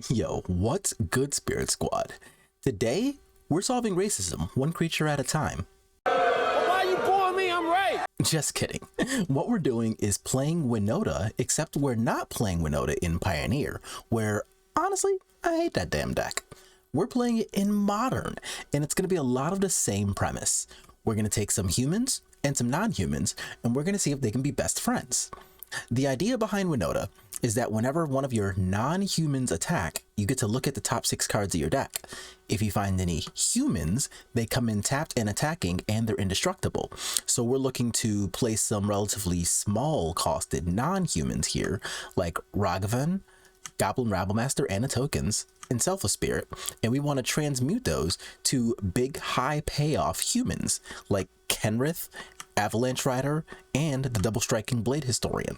Yo, what's good, Spirit Squad? Today, we're solving racism one creature at a time. Well, why you boring me? I'm right. Just kidding. What we're doing is playing Winota, except we're not playing Winota in Pioneer, where, honestly, I hate that damn deck. We're playing it in Modern, and it's going to be a lot of the same premise. We're going to take some humans and some non-humans, and we're going to see if they can be best friends. The idea behind Winota is that whenever one of your non-humans attack, you get to look at the top 6 cards of your deck. If you find any humans, they come in tapped and attacking, and they're indestructible. So we're looking to place some relatively small costed non-humans here, like Ragavan, Goblin Rabblemaster, and the tokens, and Selfless Spirit, and we want to transmute those to big high payoff humans like Kenrith, Avalanche Rider, and the Double Striking Blade Historian.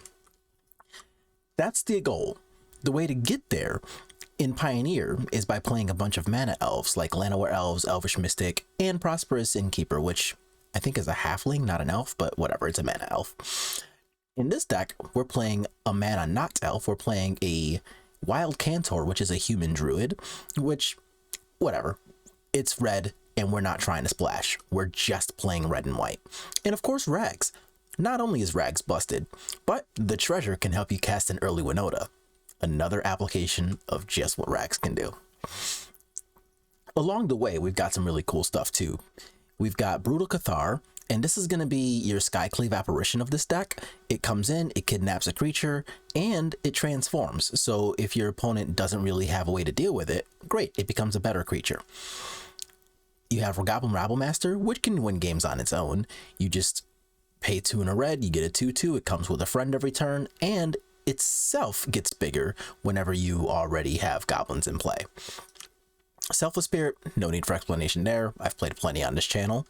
That's the goal. The way to get there in Pioneer is by playing a bunch of mana elves like Llanowar Elves, Elvish Mystic, and Prosperous Innkeeper, which I think is a halfling, not an elf, but whatever, it's a mana elf. In this deck, we're playing a mana not elf. We're playing a Wild Cantor, which is a human druid, which, whatever, it's red, and we're not trying to splash. We're just playing red and white. And of course, Rags. Not only is Rags busted, but the treasure can help you cast an early Winota. Another application of just what Rags can do. Along the way, we've got some really cool stuff too. We've got Brutal Cathar, and this is going to be your Skycleave apparition of this deck. It comes in, it kidnaps a creature, and it transforms. So if your opponent doesn't really have a way to deal with it, great, it becomes a better creature. You have Goblin Rabblemaster, which can win games on its own. You just pay 2 and a red, you get a 2/2, it comes with a friend every turn, and itself gets bigger whenever you already have goblins in play. Selfless Spirit, no need for explanation there. I've played plenty on this channel.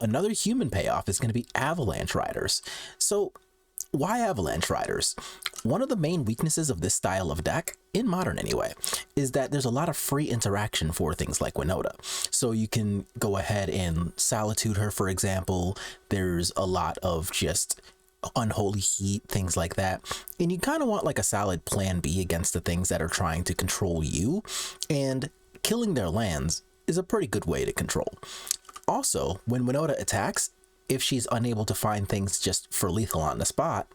Another human payoff is going to be Avalanche Riders. So why Avalanche Riders? One of the main weaknesses of this style of deck, in Modern anyway, is that there's a lot of free interaction for things like Winota. So you can go ahead and Solitude her, for example. There's a lot of just Unholy Heat, things like that. And you kind of want like a solid plan B against the things that are trying to control you. And killing their lands is a pretty good way to control. Also, when Winota attacks, if she's unable to find things just for lethal on the spot,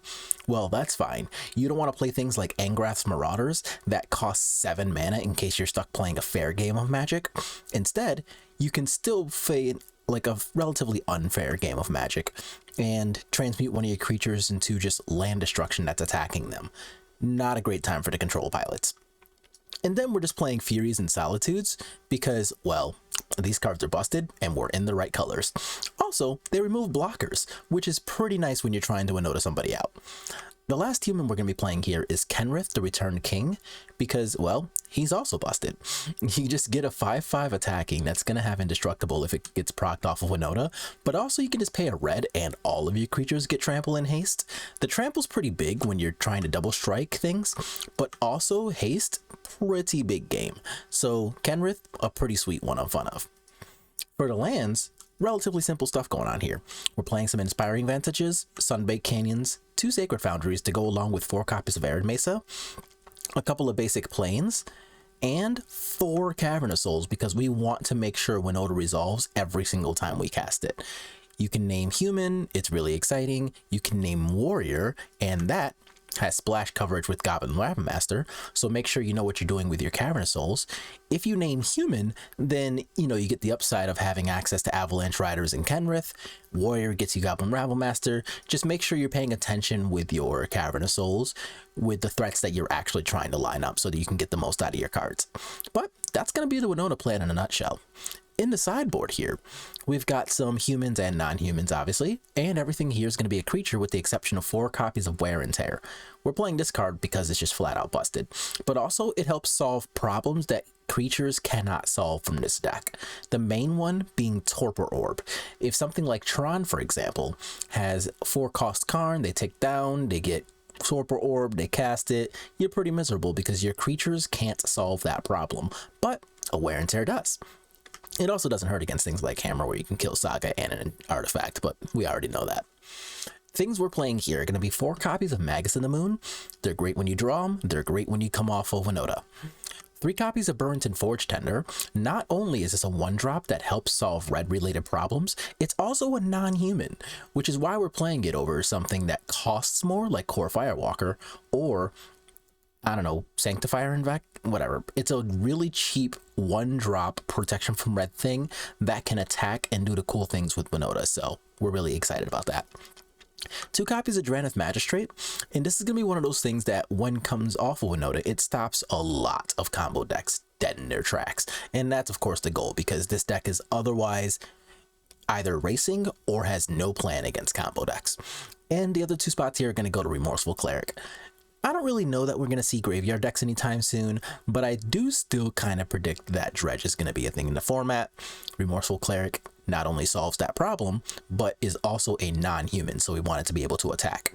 well, that's fine. You don't want to play things like Angrath's Marauders that cost 7 mana in case you're stuck playing a fair game of Magic. Instead, you can still play like a relatively unfair game of Magic and transmute one of your creatures into just land destruction that's attacking them. Not a great time for the control pilots. And then we're just playing Furies and Solitudes because, well, these cards are busted and we're in the right colors. Also, they remove blockers, which is pretty nice when you're trying to Winota somebody out. The last human we're going to be playing here is Kenrith, the Returned King, because, well, he's also busted. You just get a 5/5 attacking that's going to have indestructible if it gets procced off of Winota, but also you can just pay a red and all of your creatures get trample and haste. The trample's pretty big when you're trying to double strike things, but also haste, pretty big game. So Kenrith, a pretty sweet one I'm fun of. For the lands, relatively simple stuff going on here. We're playing some Inspiring Vantages, Sunbaked Canyons, 2 Sacred Foundries to go along with 4 copies of Arid Mesa, a couple of basic planes, and 4 Cavern of Souls because we want to make sure Winota resolves every single time we cast it. You can name Human, it's really exciting. You can name Warrior, and that has splash coverage with Goblin Rabblemaster, so make sure you know what you're doing with your Cavern of Souls. If you name Human, then you get the upside of having access to Avalanche Riders and Kenrith. Warrior gets you Goblin Rabblemaster. Just make sure you're paying attention with your Cavern of Souls with the threats that you're actually trying to line up so that you can get the most out of your cards. But that's going to be the Winota plan in a nutshell. In the sideboard here, we've got some humans and non-humans, obviously, and everything here is going to be a creature with the exception of 4 copies of Wear and Tear. We're playing this card because it's just flat out busted, but also it helps solve problems that creatures cannot solve from this deck. The main one being Torpor Orb. If something like Tron, for example, has 4 cost Karn, they take down, they get Torpor Orb, they cast it, you're pretty miserable because your creatures can't solve that problem, but a Wear and Tear does. It also doesn't hurt against things like Hammer, where you can kill Saga and an artifact, but we already know that. Things we're playing here are going to be 4 copies of Magus in the Moon. They're great when you draw them. They're great when you come off of Winota. 3 copies of Burnt and Forge Tender. Not only is this a 1-drop that helps solve red related problems, it's also a non-human, which is why we're playing it over something that costs more, like Core Firewalker, or I don't know, Sanctifier Infect, whatever. It's a really cheap 1-drop protection from red thing that can attack and do the cool things with Winota, so we're really excited about that. 2 copies of Drannith Magistrate, and this is going to be one of those things that when comes off of Winota, it stops a lot of combo decks dead in their tracks, and that's of course the goal, because this deck is otherwise either racing or has no plan against combo decks. And the other 2 spots here are going to go to Remorseful Cleric. I don't really know that we're going to see graveyard decks anytime soon, but I do still kind of predict that Dredge is going to be a thing in the format. Remorseful Cleric not only solves that problem, but is also a non-human, so we want it to be able to attack.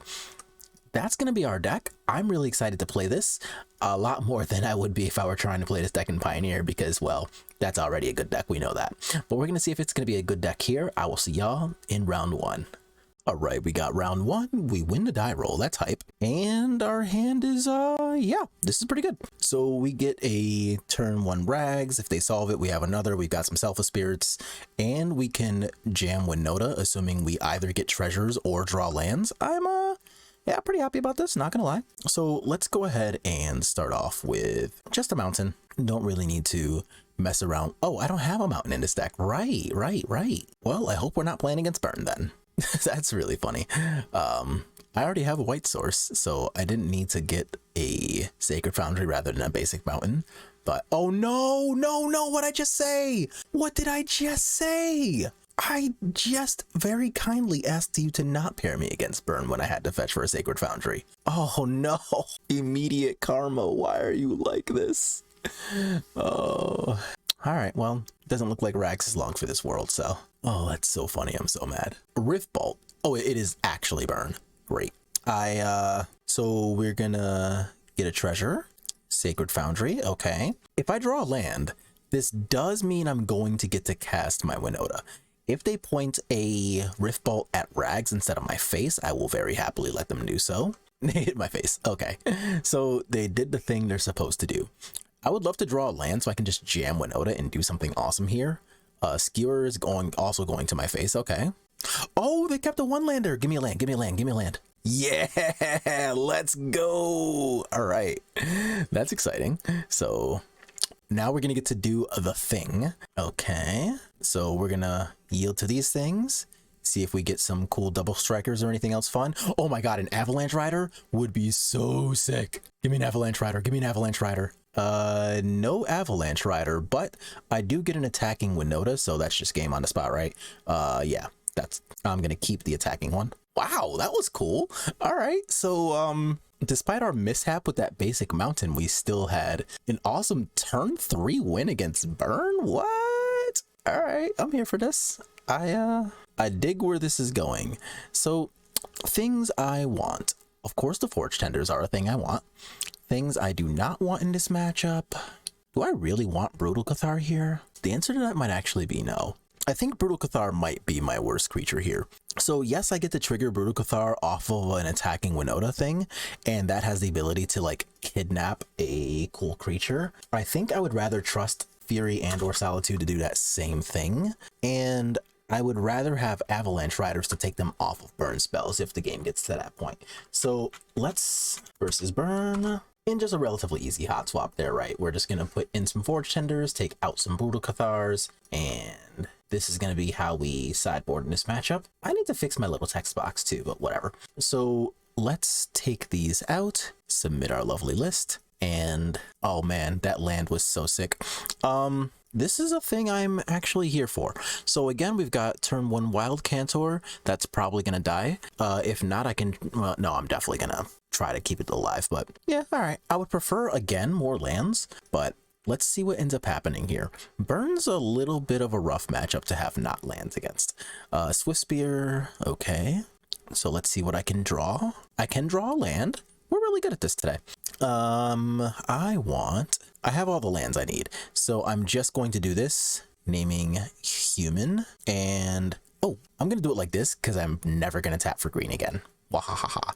That's going to be our deck. I'm really excited to play this a lot more than I would be if I were trying to play this deck in Pioneer, because, well, that's already a good deck. We know that. But we're going to see if it's going to be a good deck here. I will see y'all in round 1. All right, we got round 1. We win the die roll. That's hype. And our hand is, yeah, this is pretty good. So we get a turn 1 Rags. If they solve it, we have another. We've got some Selfless Spirits, and we can jam Winota, assuming we either get treasures or draw lands. I'm, yeah, pretty happy about this, not gonna lie. So let's go ahead and start off with just a mountain. Don't really need to mess around. Oh, I don't have a mountain in this deck. Right. Well, I hope we're not playing against Burn then. That's really funny. I already have a white source, so I didn't need to get a Sacred Foundry rather than a basic mountain. But oh no, what'd I just say? What did I just say? I just very kindly asked you to not pair me against Burn when I had to fetch for a Sacred Foundry. Oh no, immediate karma. Why are you like this? Oh. All right, well, it doesn't look like Rags is long for this world, so. Oh, that's so funny. I'm so mad. Rift Bolt. Oh, it is actually Burn. Great. So we're gonna get a treasure. Sacred Foundry, okay. If I draw a land, this does mean I'm going to get to cast my Winota. If they point a Rift Bolt at Rags instead of my face, I will very happily let them do so. They hit my face. Okay. So they did the thing they're supposed to do. I would love to draw a land so I can just jam Winota and do something awesome here. Skewer is also going to my face. Okay. Oh, they kept a 1-lander. Give me a land. Give me a land. Give me a land. Yeah, let's go. All right. That's exciting. So now we're going to get to do the thing. Okay. So we're going to yield to these things. See if we get some cool double strikers or anything else fun. Oh my God, an Avalanche Rider would be so sick. Give me an Avalanche Rider. Give me an Avalanche Rider. No Avalanche Rider, but I do get an attacking Winota, so that's just game on the spot, right? Yeah, I'm gonna keep the attacking one. Wow, that was cool. All right, so despite our mishap with that basic mountain, we still had an awesome turn 3 win against Burn. What? All right, I'm here for this. I dig where this is going. So things I want, of course, the Forge Tenders are a thing I want. Things I do not want in this matchup. Do I really want Brutal Cathar here? The answer to that might actually be no. I think Brutal Cathar might be my worst creature here. So yes, I get to trigger Brutal Cathar off of an attacking Winota thing, and that has the ability to like kidnap a cool creature. I think I would rather trust Fury and or Solitude to do that same thing, and I would rather have Avalanche Riders to take them off of Burn spells if the game gets to that point. So let's versus Burn. And just a relatively easy hot swap there, right? We're just going to put in some Forge Tenders, take out some Brutal Cathars, and this is going to be how we sideboard in this matchup. I need to fix my little text box too, but whatever. So let's take these out, submit our lovely list, and oh man, that land was so sick. This is a thing I'm actually here for. So again, we've got turn 1 Wild Cantor. That's probably going to die. If not, I can, well, no, I'm definitely going to try to keep it alive, but yeah, all right. I would prefer, again, more lands, but let's see what ends up happening here. Burn's a little bit of a rough matchup to have not lands against. Swift Spear, okay. So let's see what I can draw. I can draw a land. We're really good at this today. I have all the lands I need, so I'm just going to do this, naming human, and oh, I'm gonna do it like this because I'm never gonna tap for green again. Wahahaha.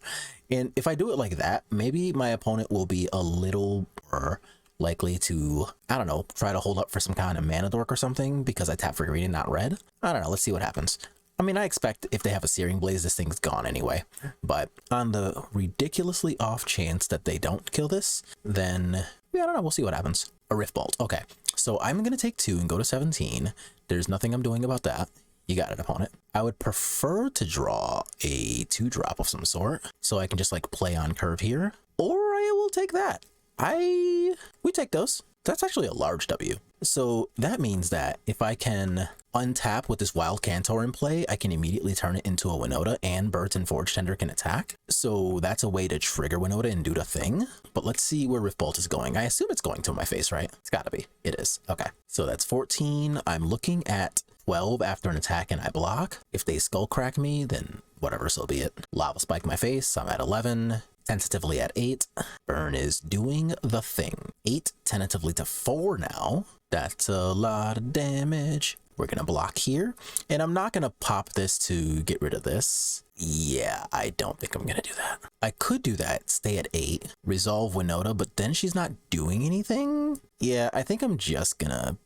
And if I do it like that, maybe my opponent will be a little more likely to, I don't know, try to hold up for some kind of mana dork or something because I tap for green and not red. I don't know. Let's see what happens. I mean, I expect if they have a Searing Blaze, this thing's gone anyway. But on the ridiculously off chance that they don't kill this, then, yeah, I don't know. We'll see what happens. A Rift Bolt. Okay. So I'm going to take 2 and go to 17. There's nothing I'm doing about that. You got it, opponent. I would prefer to draw a 2-drop of some sort so I can just like play on curve here, or I will take that. We take those. That's actually a large W. So that means that if I can untap with this Wild Cantor in play, I can immediately turn it into a Winota, and Birds and Forge Tender can attack. So that's a way to trigger Winota and do the thing. But let's see where Rift Bolt is going. I assume it's going to my face, right? It's gotta be. It is. Okay. So that's 14. I'm looking at 12 after an attack and I block. If they skull crack me, then whatever, so be it. Lava Spike my face. I'm at 11. Tentatively at 8. Burn is doing the thing. 8 tentatively to 4 now. That's a lot of damage. We're gonna block here, and I'm not gonna pop this to get rid of this. Yeah, I don't think I'm gonna do that. I could do that, stay at 8, resolve Winota, but then she's not doing anything. Yeah, I think I'm just gonna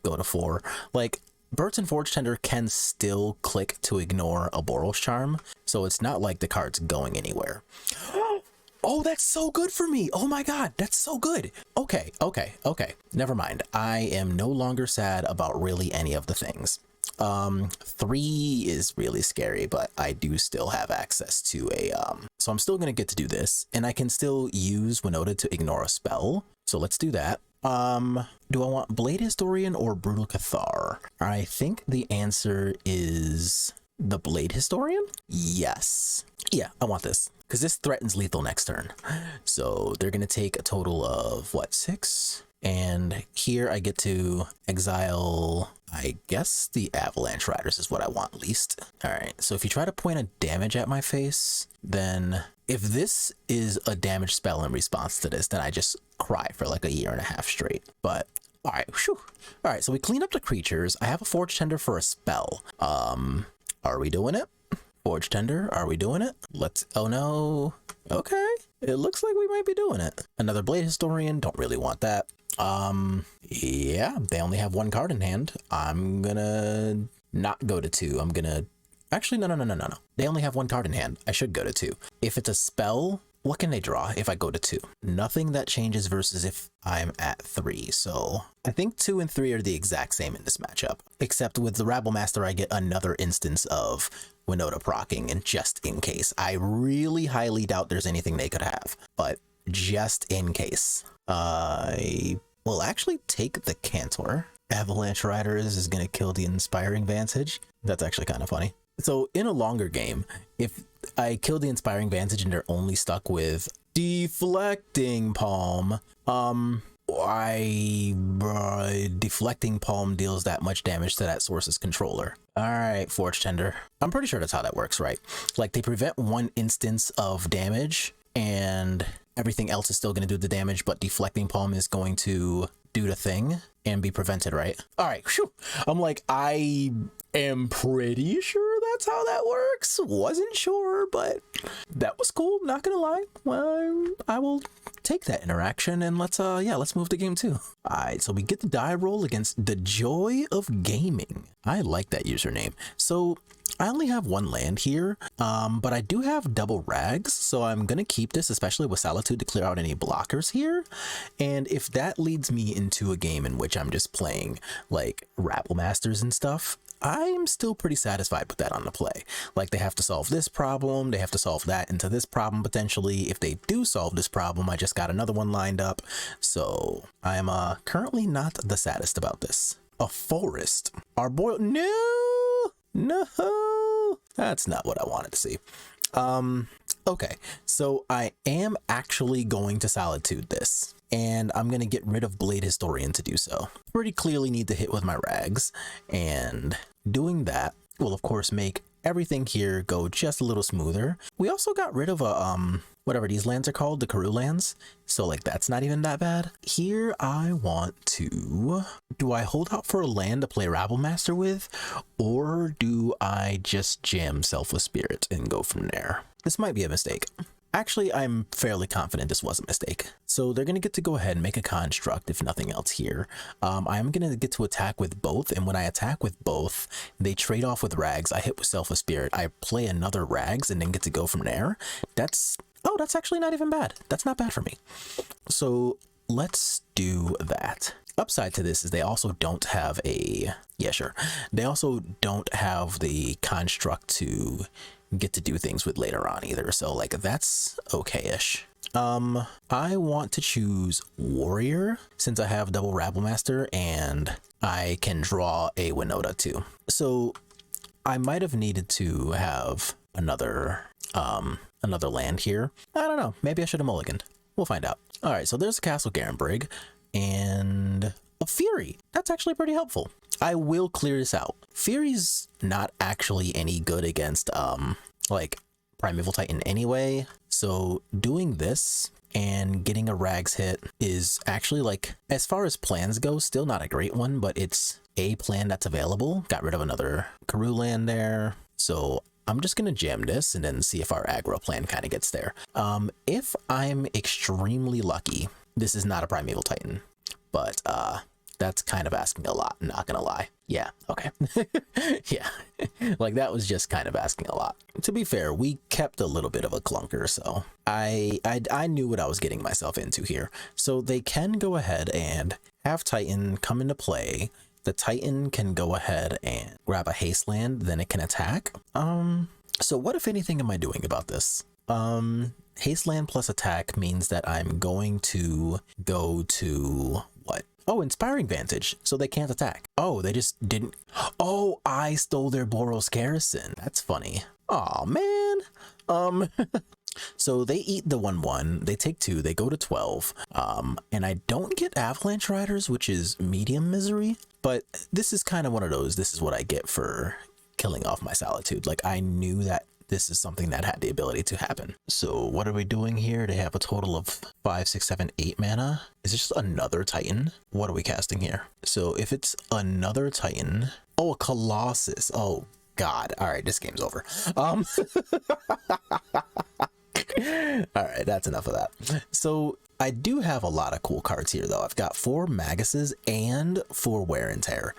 go to 4. Like, Birds and Forge Tender can still click to ignore a Boros Charm, so it's not like the card's going anywhere. Oh, that's so good for me. Oh my God, that's so good. Okay. Never mind. I am no longer sad about really any of the things. 3 is really scary, but I do still have access to a, so I'm still gonna get to do this, and I can still use Winota to ignore a spell. So let's do that. Do I want Blade Historian or Brutal Cathar? I think the answer is the Blade Historian. Yes. Yeah, I want this because this threatens lethal next turn. So they're going to take a total of what, 6? And here I get to exile, I guess the Avalanche Riders is what I want least. All right. So if you try to point a damage at my face, then if this is a damage spell in response to this, then I just cry for like a year and a half straight. But all right. Whew. All right. So we clean up the creatures. I have a Forge Tender for a spell. Are we doing it? Forge Tender, are we doing it? Oh no. Okay. It looks like we might be doing it. Another Blade Historian, don't really want that. Yeah, they only have 1 card in hand. I'm gonna not go to 2. I'm gonna, actually, no. They only have 1 card in hand. I should go to 2. If it's a spell, what can they draw if I go to 2? Nothing that changes versus if I'm at 3. So I think 2 and 3 are the exact same in this matchup, except with the Rabble Master, I get another instance of Winota procking, and just in case. I really highly doubt there's anything they could have, but just in case. I will actually take the Cantor. Avalanche Riders is going to kill the Inspiring Vantage. That's actually kind of funny. So in a longer game, if I kill the Inspiring Vantage and they're only stuck with Deflecting Palm, Deflecting Palm deals that much damage to that source's controller. All right, Forge Tender. I'm pretty sure that's how that works, right? Like, they prevent 1 instance of damage and everything else is still going to do the damage, but Deflecting Palm is going to do the thing and be prevented, right? All right, whew. I'm like, I am pretty sure that's how that works. Wasn't sure, but that was cool. Not gonna lie. Well, I will take that interaction, and let's move to game 2. All right, so we get the die roll against the Joy of Gaming. I like that username. So I only have 1 land here, but I do have double rags, so I'm gonna keep this, especially with Solitude, to clear out any blockers here. And if that leads me into a game in which I'm just playing like Rabble Masters and stuff, I'm still pretty satisfied with that on the play. Like, they have to solve this problem, they have to solve that into this problem potentially. If they do solve this problem, I just got another one lined up. So I'm currently not the saddest about this. A forest. Arboreal. No, that's not what I wanted to see. Okay, so I am actually going to Solitude this, and I'm going to get rid of Blade Historian to do so. Pretty clearly need to hit with my rags, and doing that will of course make everything here go just a little smoother. We also got rid of a, whatever these lands are called, the Karoo lands, so like that's not even that bad. Here I want to, do I hold out for a land to play Rabble Master with, or do I just jam Selfless Spirit and go from there? This might be a mistake. Actually, I'm fairly confident this was a mistake. So they're going to get to go ahead and make a construct, if nothing else here. I'm going to get to attack with both, and when I attack with both, they trade off with rags. I hit with Self of Spirit. I play another rags and then get to go from there. That's actually not even bad. That's not bad for me. So let's do that. Upside to this is they also don't have a... Yeah, sure. They also don't have the construct to get to do things with later on either, so like that's okay-ish. I want to choose Warrior since I have double Rabble Master and I can draw a Winota too. So I might have needed to have another land here. I don't know, maybe I should have mulliganed. We'll find out. All right, so there's Castle Garenbrig and a Fury. That's actually pretty helpful. I will clear this out. Fury's not actually any good against like Primeval Titan anyway, so doing this and getting a rags hit is actually, like, as far as plans go, still not a great one, but it's a plan that's available. Got rid of another Karoo land there, so I'm just gonna jam this and then see if our aggro plan kind of gets there. If I'm extremely lucky, this is not a Primeval Titan, but that's kind of asking a lot, not gonna lie. Yeah, okay. Yeah, like that was just kind of asking a lot. To be fair, we kept a little bit of a clunker, so I knew what I was getting myself into here. So they can go ahead and have Titan come into play. The Titan can go ahead and grab a haste land, then it can attack. So what, if anything, am I doing about this? Haste land plus attack means that I'm going to go to what? Oh, Inspiring Vantage, so they can't attack. Oh, they just didn't. Oh, I stole their Boros Garrison. That's funny. Oh man. So they eat the 1/1, they take 2, they go to 12, and I don't get Avalanche Riders, which is medium misery, but this is kind of one of those, this is what I get for killing off my Solitude. Like, I knew that this is something that had the ability to happen. So what are we doing here? They have a total of 5, 6, 7, 8 mana. Is this just another Titan? What are we casting here? So if it's another Titan, oh, a Colossus. Oh God. All right, this game's over. All right, that's enough of that. So I do have a lot of cool cards here though. I've got 4 Maguses and 4 Wear and Tear,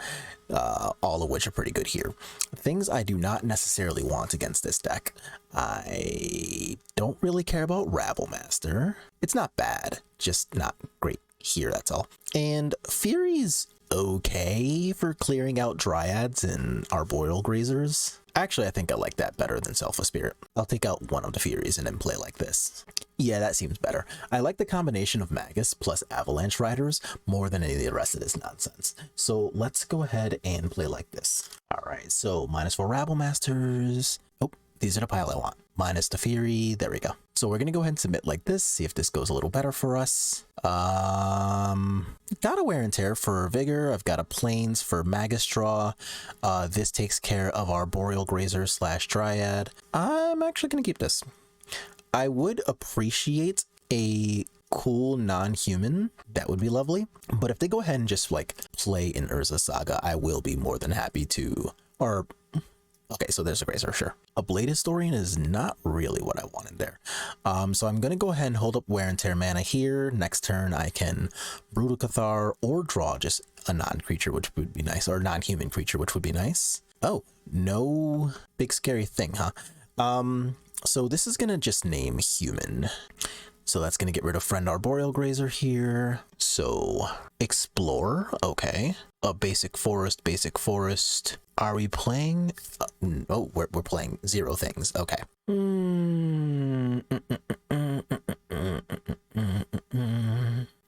all of which are pretty good here. Things I do not necessarily want against this deck. I don't really care about Rabble Master. It's not bad, just not great here, that's all. And Fury's okay for clearing out Dryads and Arboreal Grazers. Actually, I think I like that better than Self of Spirit. I'll take out one of the Furies and then play like this. Yeah, that seems better. I like the combination of Magus plus Avalanche Riders more than any of the rest of this nonsense. So let's go ahead and play like this. All right, so -4 Rabble Masters. Oh, these are the pile I want. Minus the Fury. There we go. So we're going to go ahead and submit like this, see if this goes a little better for us. Got a Wear and Tear for Vigor. I've got a Plains for Magus draw. This takes care of our Boreal Grazer / Dryad. I'm actually going to keep this. I would appreciate a cool non-human. That would be lovely. But if they go ahead and just like play in Urza Saga, I will be more than happy to. Or okay, so there's a Grazer, sure. A Blade Historian is not really what I wanted there. So I'm going to go ahead and hold up Wear and Tear mana here. Next turn, I can Brutal Cathar or draw just a non-creature, which would be nice, or non-human creature, which would be nice. Oh, no big scary thing, huh? So this is going to just name human. So that's going to get rid of Friend Arboreal Grazer here. So Explore, okay. A basic forest. Are we playing? Oh, we're playing 0 things. Okay.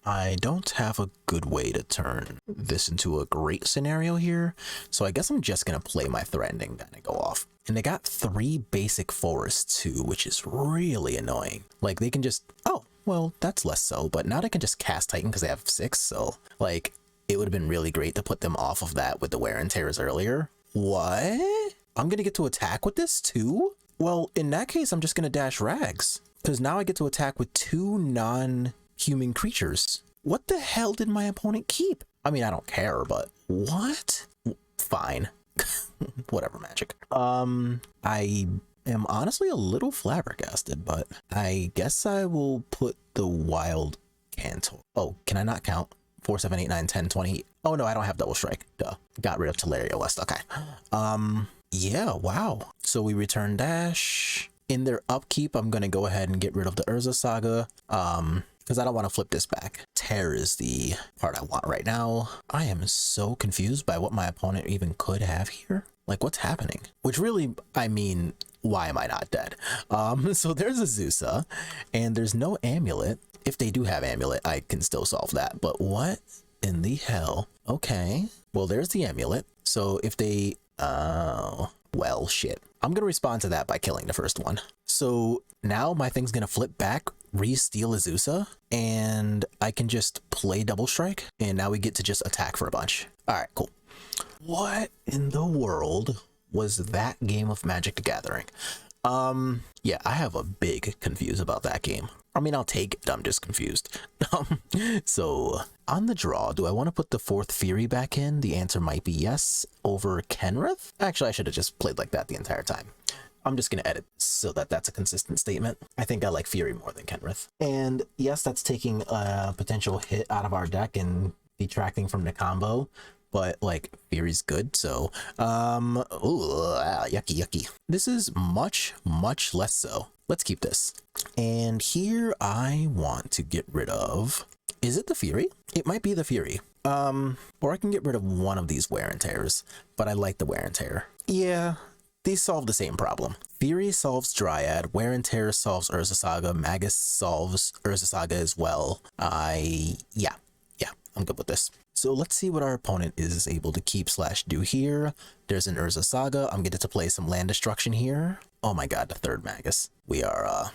I don't have a good way to turn this into a great scenario here. So I guess I'm just going to play my Threatening Gun and go off. And they got 3 basic forests too, which is really annoying. Like they can just, oh, well, that's less so, but now they can just cast Titan because they have 6. So like it would have been really great to put them off of that with the Wear and Tears earlier. What? I'm going to get to attack with this too? Well, in that case, I'm just going to dash Rags because now I get to attack with 2 non-human creatures. What the hell did my opponent keep? I mean, I don't care, but what? Fine. Whatever, Magic. I am honestly a little flabbergasted, but I guess I will put the wild Cantor. Oh, can I not count? 4, 7, 8, 9, 10, 20. Oh no, I don't have double strike. Duh. Got rid of Teleria West. Okay. Yeah, wow. So we return dash. In their upkeep, I'm gonna go ahead and get rid of the Urza Saga. Because I don't want to flip this back. Tear is the part I want right now. I am so confused by what my opponent even could have here. Like, what's happening? Which really, I mean, why am I not dead? So there's a Zusa, and there's no Amulet. If they do have Amulet, I can still solve that. But what in the hell? Okay, well, there's the Amulet. So if they, well, shit. I'm gonna respond to that by killing the first one. So now my thing's gonna flip back, re-steal Azusa, and I can just play double strike, and now we get to just attack for a bunch. All right, cool. What in the world was that game of Magic the Gathering? Yeah, I have a big confuse about that game. I mean, I'll take it, I'm just confused. So on the draw, do I want to put the 4th Fury back in? The answer might be yes. Over Kenrith? Actually, I should have just played like that the entire time. I'm just going to edit so that that's a consistent statement. I think I like Fury more than Kenrith. And yes, that's taking a potential hit out of our deck and detracting from the combo. But like, Fury's good, so yucky. This is much less so. Let's keep this. And here I want to get rid of, is it the Fury? It might be the Fury. Or I can get rid of one of these wear and tears, but I like the wear and tear. Yeah, these solve the same problem. Fury solves Dryad, wear and tear solves Urza Saga, Magus solves Urza Saga as well. Yeah, I'm good with this. So let's see what our opponent is able to keep / do here. There's an Urza Saga. I'm getting to play some land destruction here. Oh my god, the 3rd Magus. We are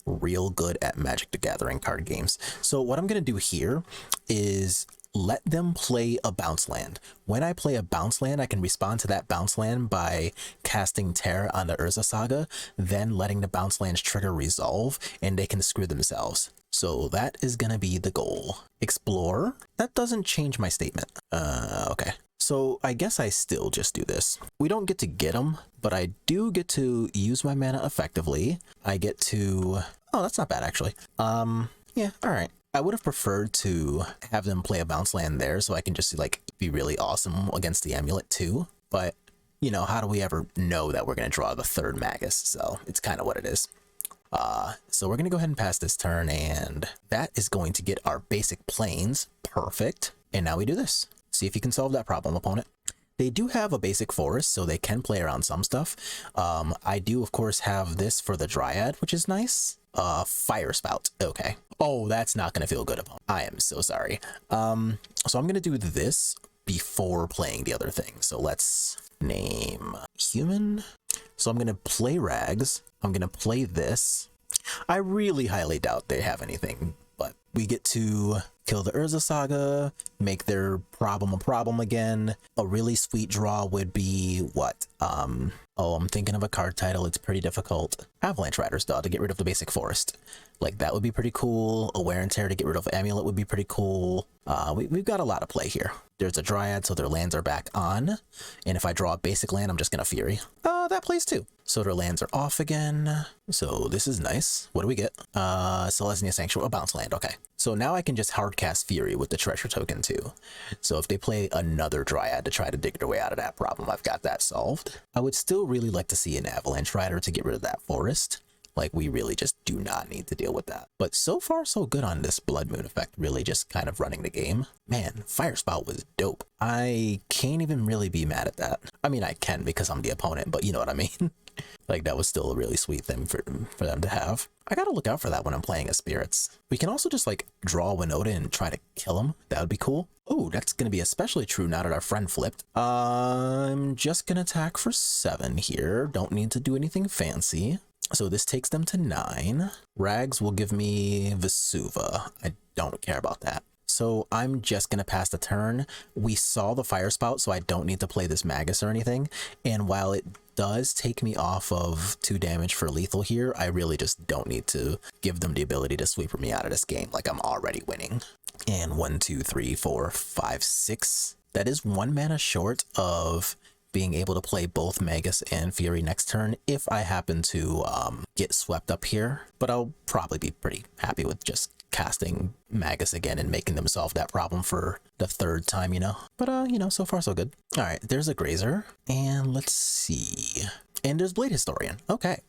real good at Magic the Gathering card games. So what I'm going to do here is let them play a bounce land. When I play a bounce land, I can respond to that bounce land by casting Terra on the Urza Saga, then letting the bounce lands trigger resolve, and they can screw themselves. So that is going to be the goal. Explore. That doesn't change my statement. Okay. So I guess I still just do this. We don't get to get them, but I do get to use my mana effectively. I get to... Oh, that's not bad, actually. Yeah, all right. I would have preferred to have them play a bounce land there so I can just, like, be really awesome against the Amulet, too. But, you know, how do we ever know that we're going to draw the 3rd Magus? So it's kind of what it is. So we're going to go ahead and pass this turn, and that is going to get our basic planes. Perfect. And now we do this. See if you can solve that problem, opponent. They do have a basic forest, so they can play around some stuff. I do, of course, have this for the Dryad, which is nice. Fire Spout. Okay. Oh, that's not going to feel good, opponent. I am so sorry. So I'm going to do this before playing the other thing. So let's name human. So I'm going to play Rags. I'm going to play this. I really highly doubt they have anything, but we get to kill the Urza Saga, make their problem a problem again. A really sweet draw would be what? Oh, I'm thinking of a card title. It's pretty difficult. Avalanche Rider's Daw to get rid of the basic forest. Like, that would be pretty cool. A Wear and Tear to get rid of Amulet would be pretty cool. We've got a lot of play here. There's a Dryad, so their lands are back on. And if I draw a basic land, I'm just going to Fury. That plays too. So their lands are off again. So this is nice. What do we get? Selesnya Sanctuary, a bounce land. Okay. So now I can just hardcast Fury with the treasure token too. So if they play another Dryad to try to dig their way out of that problem, I've got that solved. I would still really like to see an Avalanche Rider to get rid of that forest. Like, we really just do not need to deal with that. But so far, so good on this Blood Moon effect, really just kind of running the game. Man, Fire Spout was dope. I can't even really be mad at that. I mean, I can because I'm the opponent, but you know what I mean? Like, that was still a really sweet thing for them to have. I gotta look out for that when I'm playing as Spirits. We can also just, like, draw Winota and try to kill him. That would be cool. Oh, that's gonna be especially true now that our friend flipped. I'm just gonna attack for 7 here. Don't need to do anything fancy. So this takes them to 9. Rags will give me Vesuva. I don't care about that. So I'm just going to pass the turn. We saw the Fire Spout, so I don't need to play this Magus or anything. And while it does take me off of 2 damage for lethal here, I really just don't need to give them the ability to sweeper me out of this game. Like, I'm already winning. And 1, 2, 3, 4, 5, 6. That is 1 mana short of being able to play both Magus and Fury next turn if I happen to get swept up here. But I'll probably be pretty happy with just casting Magus again and making them solve that problem for the third time, you know. But, you know, so far so good. All right, there's a Grazer. And let's see. And there's Blade Historian. Okay.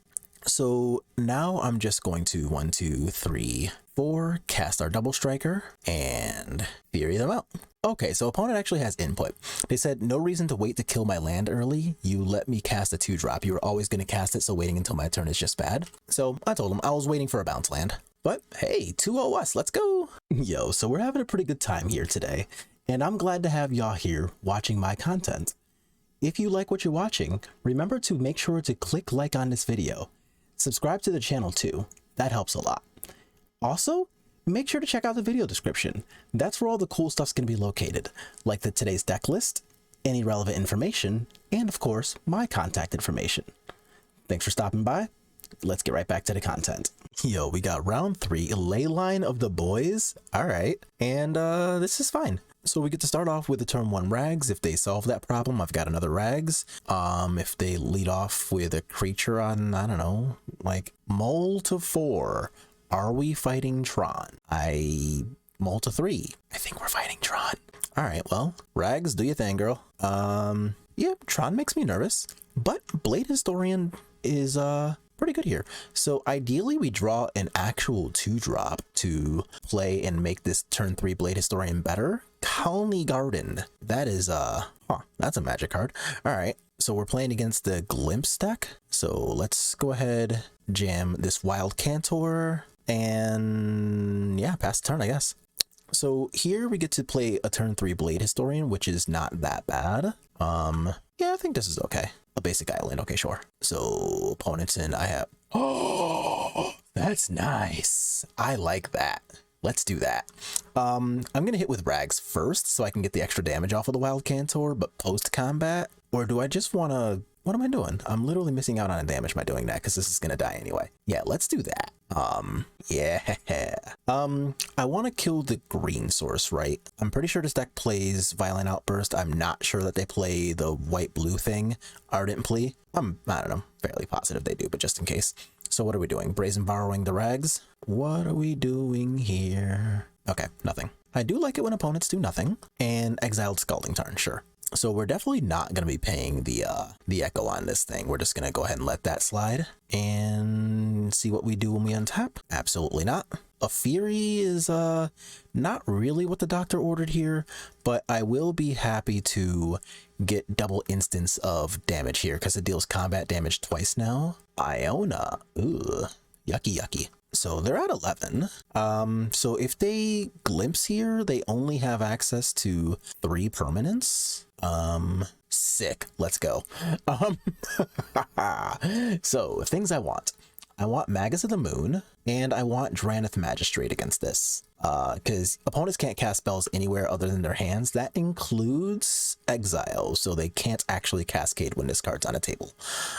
So now I'm just going to 1, 2, 3, 4, cast our double striker and Fury them out. Okay, so opponent actually has input. They said, no reason to wait to kill my land early. You let me cast a 2-drop. You were always going to cast it, so waiting until my turn is just bad. So I told him I was waiting for a bounce land. But hey, 2-0 us, let's go. Yo, so we're having a pretty good time here today. And I'm glad to have y'all here watching my content. If you like what you're watching, remember to make sure to click like on this video. Subscribe to the channel too. That helps a lot. Also, make sure to check out the video description. That's where all the cool stuff's going to be located, like today's deck list, any relevant information, and of course, my contact information. Thanks for stopping by. Let's get right back to the content. Yo, we got round 3, ley line of the boys. All right, and this is fine. So we get to start off with a turn 1 Rags. If they solve that problem, I've got another Rags. If they lead off with a creature on, I don't know, like Mole to 4, are we fighting Tron? Mole to 3. I think we're fighting Tron. All right, well, Rags, do your thing, girl. Yeah, Tron makes me nervous, but Blade Historian is pretty good here. So ideally we draw an actual 2-drop to play and make this turn 3 Blade Historian better. Colony Garden. That is that's a magic card. All right, so we're playing against the Glimpse deck. So let's go ahead, jam this Wild Cantor, and yeah, pass the turn, I guess. So here we get to play a turn 3 Blade Historian, which is not that bad. Yeah, I think this is okay. A basic island, okay, sure. So opponents and I have, oh, that's nice. I like that. Let's do that. I'm gonna hit with Rags first so I can get the extra damage off of the Wild Cantor, but post combat, or do I just want to, what am I doing? I'm literally missing out on damage by doing that because this is gonna die anyway. Yeah, let's do that. Yeah. I want to kill the green source, right? I'm pretty sure this deck plays Violent Outburst. I'm not sure that they play the white-blue thing, Ardent Plea. I don't know, fairly positive they do, but just in case. So what are we doing? Brazen Borrowing the Rags? What are we doing here? Okay, nothing. I do like it when opponents do nothing. And Exiled Scalding Tarn, sure. So we're definitely not going to be paying the Echo on this thing. We're just going to go ahead and let that slide and see what we do when we untap. Absolutely not. A Fury is not really what the doctor ordered here, but I will be happy to get double instance of damage here because it deals combat damage twice now. Iona. Ooh, yucky, yucky. So they're at 11. So if they Glimpse here, they only have access to 3 permanents. Sick. Let's go. So things I want. I want Magus of the Moon, and I want Draneth Magistrate against this. Because opponents can't cast spells anywhere other than their hands. That includes Exile, so they can't actually cascade when this card's on a table.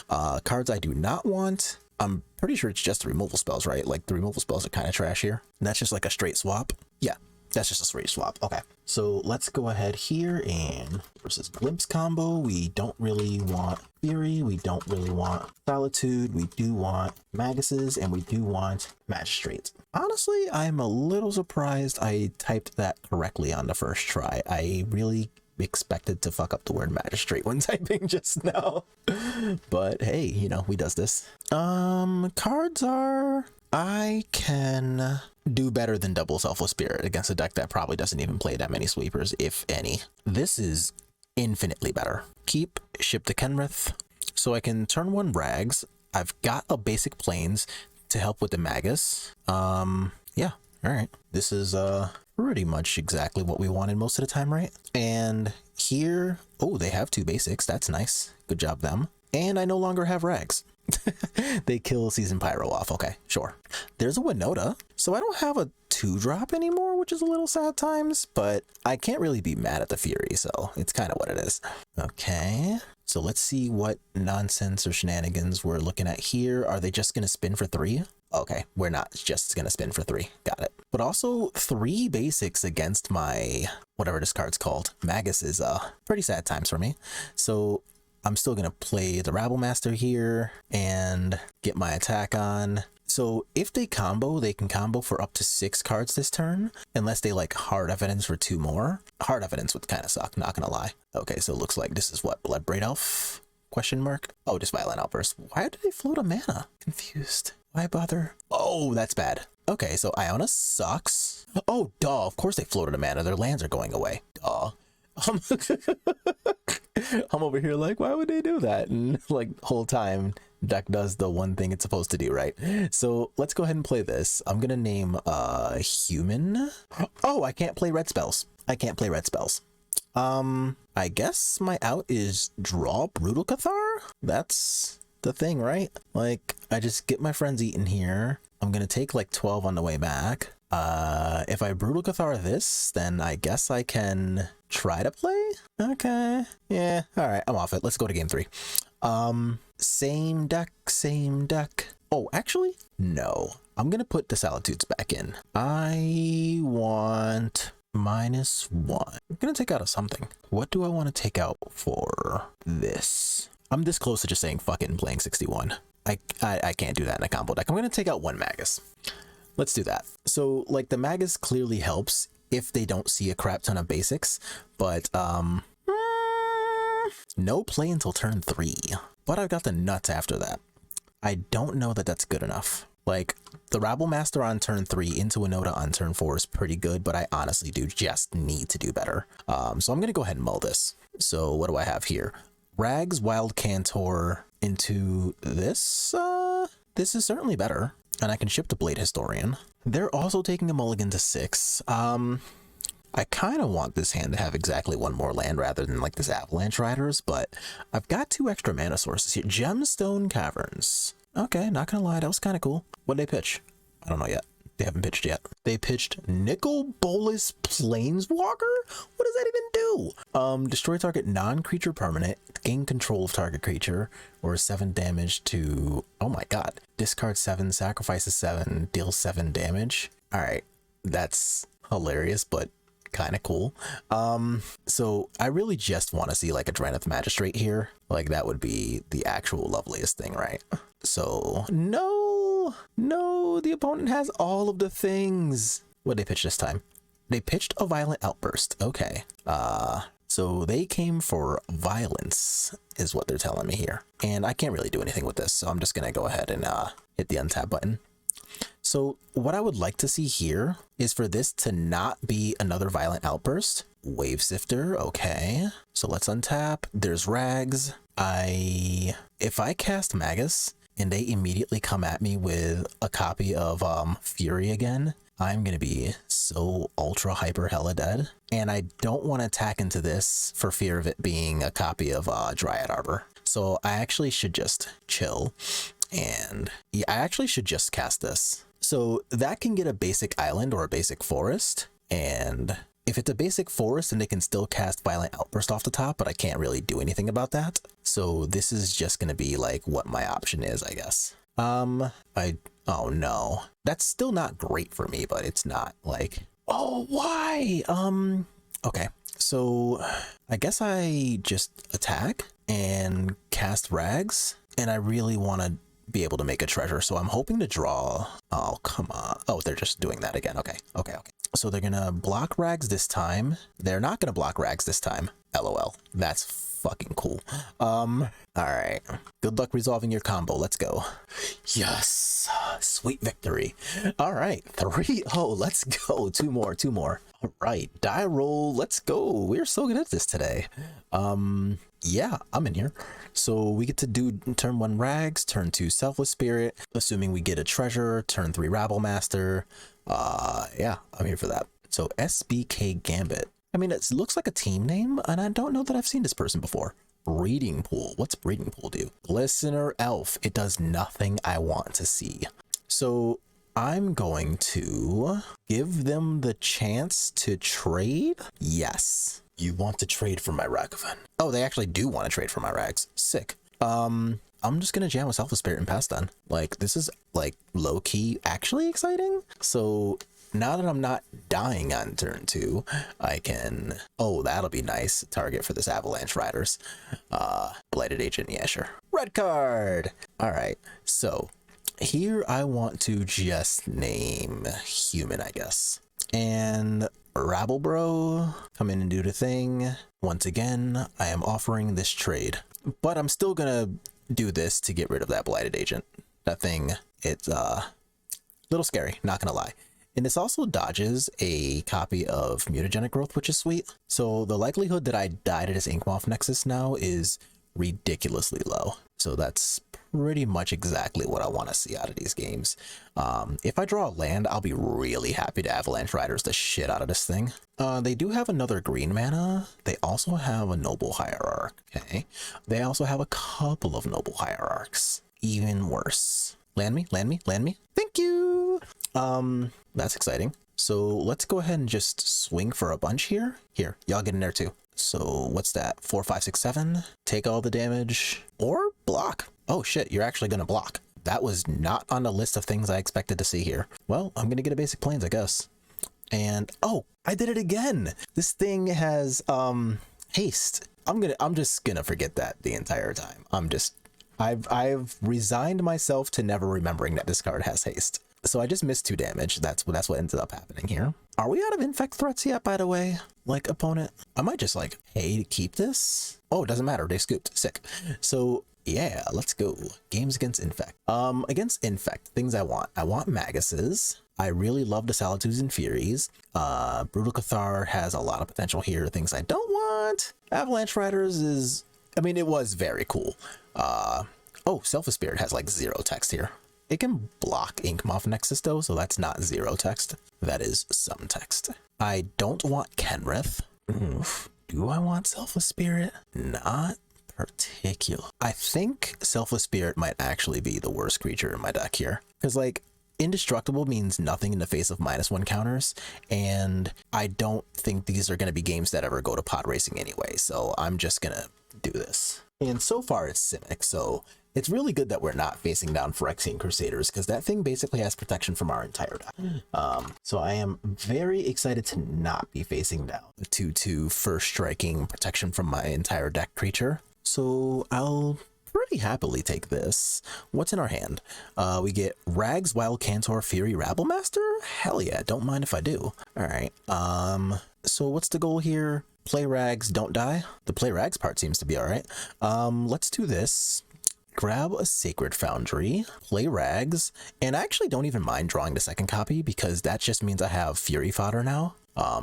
Cards I do not want. I'm pretty sure it's just the removal spells, right? Like the removal spells are kind of trash here. And that's just like a straight swap. Yeah, that's just a straight swap. Okay, so let's go ahead here and versus Glimpse combo. We don't really want Fury. We don't really want Solitude. We do want Maguses, and we do want Magistrate. Honestly, I'm a little surprised I typed that correctly on the first try. I really expected to fuck up the word Magistrate when typing just now. But hey, you know, we does this. Cards are, I can do better than double Selfless Spirit against a deck that probably doesn't even play that many sweepers, if any. This is infinitely better. Keep, ship to Kenrith, so I can turn 1 Rags. I've got a basic Plains to help with the Magus. Yeah, all right. This is pretty much exactly what we wanted most of the time, right? And here, oh, they have 2 basics. That's nice. Good job, them. And I no longer have Rags. They kill Season Pyro off. Okay, sure. There's a Winota, so I don't have a 2-drop anymore, which is a little sad times, but I can't really be mad at the Fury, so it's kind of what it is. Okay, so let's see what nonsense or shenanigans we're looking at here. Are they just going to spin for 3? Okay, we're not just going to spin for 3. Got it. But also 3 basics against my, whatever this card's called, Magus, is pretty sad times for me. So I'm still gonna play the Rabble Master here and get my attack on. So if they combo, they can combo for up to 6 cards this turn, unless they like Hard Evidence for 2 more. Hard Evidence would kind of suck, not gonna lie. Okay, so it looks like this is what, Bloodbraid Elf? Question mark? Oh, just Violent Outburst. Why did they float a mana? Confused. Why bother? Oh, that's bad. Okay, so Iona sucks. Oh, duh, of course they floated a mana. Their lands are going away. Duh. I'm over here like, why would they do that? And like, whole time, deck does the one thing it's supposed to do, right? So let's go ahead and play this. I'm gonna name human. Oh, I can't play red spells. I can't play red spells. I guess my out is draw Brutal Cathar? That's the thing, right? Like, I just get my friends eaten here. I'm gonna take like 12 on the way back. If I Brutal Cathar this, then I guess I can try to play? Okay. Yeah, alright, I'm off it. Let's go to game 3. Same deck, same deck. Oh, actually, no. I'm gonna put the Solitudes back in. I want -1. I'm gonna take out of something. What do I want to take out for this? I'm this close to just saying fuck it and playing 61. I can't do that in a combo deck. I'm gonna take out 1 Magus. Let's do that. So like the Magus clearly helps if they don't see a crap ton of basics, but no play until turn 3. But I've got the nuts after that. I don't know that that's good enough. Like, the Rabble Master on turn 3 into Winota on turn 4 is pretty good, but I honestly do just need to do better. So I'm going to go ahead and mull this. So what do I have here? Rags, Wild Cantor into this. This is certainly better. And I can ship to Blade Historian. They're also taking a mulligan to 6. I kind of want this hand to have exactly 1 more land rather than like this Avalanche Riders, but I've got 2 extra mana sources here. Gemstone Caverns. Okay, not gonna lie, that was kind of cool. What'd they pitch? I don't know yet. They haven't pitched yet. They pitched Nicol Bolas Planeswalker? What does that even do? Destroy target non-creature permanent, gain control of target creature, or 7 damage to, oh my god. Discard 7, sacrifices 7, deals 7 damage. Alright, that's hilarious, but kind of cool. So I really just want to see like a Drenith Magistrate here. Like that would be the actual loveliest thing, right? So no, the opponent has all of the things. What did they pitch this time? They pitched a Violent Outburst. Okay. So they came for violence is what they're telling me here. And I can't really do anything with this. So I'm just going to go ahead and hit the untap button. So what I would like to see here is for this to not be another Violent Outburst. Wave Sifter, okay. So let's untap. There's Rags. If I cast Magus and they immediately come at me with a copy of Fury again, I'm gonna be so ultra hyper hella dead. And I don't want to attack into this for fear of it being a copy of Dryad Arbor. So I actually should just chill. And yeah, I actually should just cast this. So that can get a basic island or a basic forest. And if it's a basic forest, then they can still cast Violent Outburst off the top, but I can't really do anything about that. So this is just going to be like what my option is, I guess. Oh no, that's still not great for me, but it's not like, oh, why? Okay, so I guess I just attack and cast Rags, and I really want to be able to make a treasure, so I'm hoping to draw. Oh, come on. Oh, they're just doing that again. Okay. So they're gonna block Rags this time. They're not gonna block Rags this time. LOL. That's fucking cool. All right. Good luck resolving your combo. Let's go. Yes. Sweet victory. All right. 3-0. Let's go. Two more. All right. Die roll. Let's go. We're so good at this today. Yeah, I'm in here. So we get to do turn 1 Rags, turn 2 Selfless Spirit, assuming we get a treasure, turn 3 Rabble Master. Yeah, I'm here for that. So SBK Gambit. I mean, it looks like a team name, and I don't know that I've seen this person before. Breeding Pool. What's Breeding Pool do? Listener Elf. It does nothing I want to see. So I'm going to give them the chance to trade. Yes. You want to trade for my Ragavan. Oh, they actually do want to trade for my Rags. Sick. I'm just gonna jam a Selfless Spirit and pass then. Like, this is like low-key actually exciting. So now that I'm not dying on turn 2, I can, oh, that'll be nice target for this Avalanche Riders. Blighted Agent, yeah, sure. Red card. All right, so here I want to just name human, I guess. And Rabble Bro, come in and do the thing. Once again, I am offering this trade, but I'm still gonna do this to get rid of that Blighted Agent. That thing, it's little scary, not gonna lie. And this also dodges a copy of Mutagenic Growth, which is sweet. So the likelihood that I die to this Inkmoth Nexus now is ridiculously low. So that's pretty much exactly what I want to see out of these games. If I draw a land, I'll be really happy to Avalanche Riders the shit out of this thing. They do have another green mana. They also have a Noble Hierarch. Okay. They also have a couple of Noble Hierarchs. Even worse. Land me, land me, land me. Thank you. That's exciting. So let's go ahead and just swing for a bunch here. Here, y'all get in there too. So what's that? 4, 5, 6, 7. Take all the damage or block. Oh shit, you're actually gonna block. That was not on the list of things I expected to see here. Well, I'm gonna get a basic plains, I guess. And oh, I did it again. This thing has haste. I'm just gonna forget that the entire time. I've resigned myself to never remembering that this card has haste. So I just missed 2 damage. That's what ended up happening here. Are we out of infect threats yet, by the way? Like, opponent? I might just like, hey, keep this. Oh, it doesn't matter. They scooped. Sick. So yeah, let's go. Games against infect. Against infect, things I want. I want Maguses. I really love the Solitudes and Furies. Brutal Cathar has a lot of potential here. Things I don't want. Avalanche Riders is, I mean, it was very cool. Oh, Selfless Spirit has like 0 text here. It can block Inkmoth Nexus though, so that's not 0 text. That is some text. I don't want Kenrith. Oof. Do I want Selfless Spirit? Not particular. I think Selfless Spirit might actually be the worst creature in my deck here. Because like, Indestructible means nothing in the face of -1 counters, and I don't think these are going to be games that ever go to pod racing anyway, so I'm just going to do this. And so far it's Simic, so it's really good that we're not facing down Phyrexian Crusaders, because that thing basically has protection from our entire deck. So I am very excited to not be facing down the 2/2 first striking protection from my entire deck creature. So I'll pretty happily take this. What's in our hand? We get Rags, Wild Cantor, Fury, Rabblemaster? Hell yeah, don't mind if I do. All right. So what's the goal here? Play Rags, don't die. The play Rags part seems to be all right. Let's do this. Grab a Sacred Foundry, play Rags, and I actually don't even mind drawing the second copy because that just means I have Fury fodder now.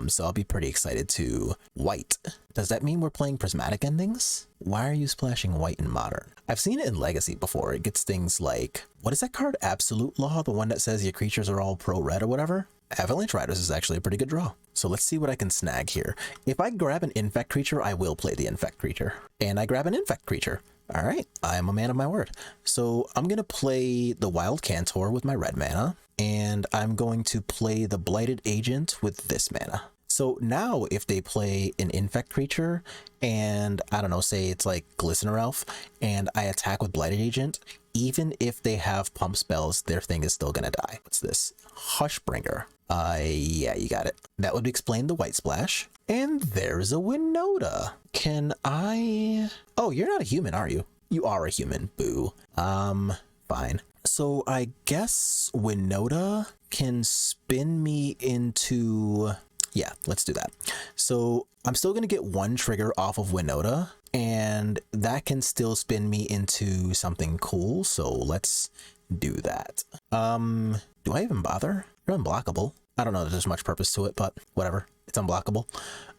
So I'll be pretty excited to white. Does that mean we're playing prismatic endings? Why are you splashing white in Modern? I've seen it in Legacy before. It gets things like, what is that card? Absolute Law, the one that says your creatures are all pro red or whatever? Avalanche Riders is actually a pretty good draw. So let's see what I can snag here. If I grab an Infect creature, I will play the Infect creature. And I grab an Infect creature. All right, I'm a man of my word. So I'm going to play the Wild Cantor with my red mana, and I'm going to play the Blighted Agent with this mana. So now if they play an Infect creature, and I don't know, say it's like Glistener Elf, and I attack with Blighted Agent, even if they have pump spells, their thing is still going to die. What's this? Hushbringer. Yeah, you got it. That would explain the white splash. And there's a Winota. Can I... Oh, you're not a human, are you? You are a human. Boo. Fine. So I guess Winota can spin me into... Yeah, let's do that. So I'm still going to get 1 trigger off of Winota, and that can still spin me into something cool. So let's do that. Do I even bother? You're unblockable. I don't know that there's much purpose to it, but whatever. It's unblockable.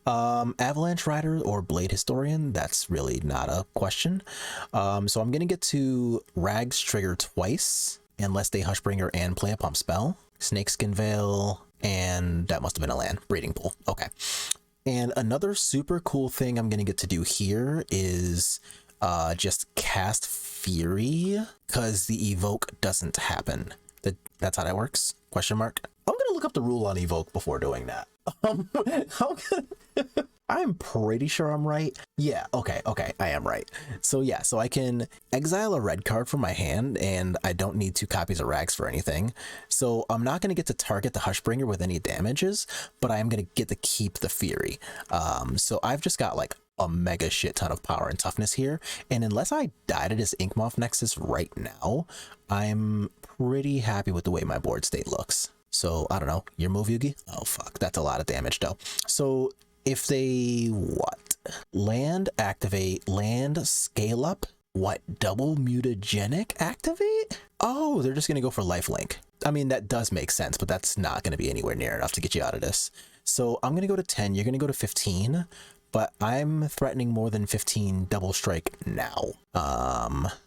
Avalanche Rider or Blade Historian, that's really not a question. So I'm going to get to Rags trigger twice, unless they Hushbringer and play a pump spell. Snakeskin Veil, and that must have been a land. Breeding Pool. Okay. And another super cool thing I'm going to get to do here is just cast Fury, because the evoke doesn't happen. That's how that works? Question mark. I'm going to look up the rule on evoke before doing that. I'm pretty sure I'm right. Yeah, okay, I am right. So yeah, so I can exile a red card from my hand, and I don't need 2 copies of Rags for anything. So I'm not going to get to target the Hushbringer with any damages, but I am going to get to keep the Fury. So I've just got like a mega shit ton of power and toughness here, and unless I die to this Inkmoth Nexus right now, I'm pretty happy with the way my board state looks. So I don't know, your move, Yugi? Oh fuck, that's a lot of damage though. So if they what? Land activate, land scale up, what, double mutagenic activate? Oh, they're just gonna go for lifelink. I mean, that does make sense, but that's not gonna be anywhere near enough to get you out of this. So I'm gonna go to 10, you're gonna go to 15, but I'm threatening more than 15 double strike now.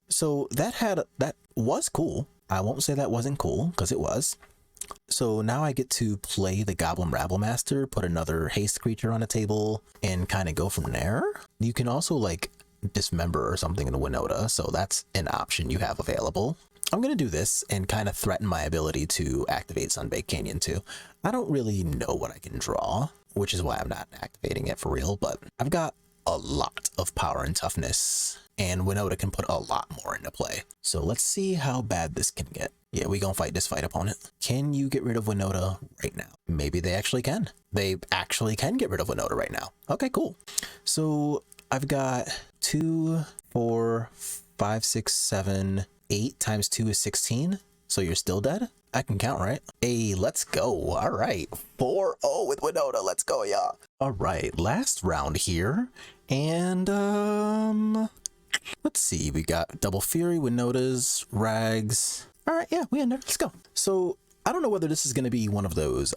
So that was cool. I won't say that wasn't cool, because it was. So now I get to play the Goblin Rabblemaster, put another haste creature on the table, and kind of go from there. You can also like dismember or something in the Winota, so that's an option you have available. I'm going to do this and kind of threaten my ability to activate Sunbaked Canyon too. I don't really know what I can draw, which is why I'm not activating it for real, but I've got a lot of power and toughness, and Winota can put a lot more into play. So let's see how bad this can get. Yeah, we gonna fight this fight opponent. Can you get rid of Winota right now? Maybe they actually can. They actually can get rid of Winota right now. Okay, cool. So I've got 2, 4, 5, 6, 7, 8 times 2 is 16. So you're still dead? I can count, right? Hey, let's go. All right. 4-0 with Winota. Let's go, y'all. All right. Last round here. And, let's see. We got Double Fury, Winotas, Rags. All right. Yeah, we in there. Let's go. So I don't know whether this is going to be one of those,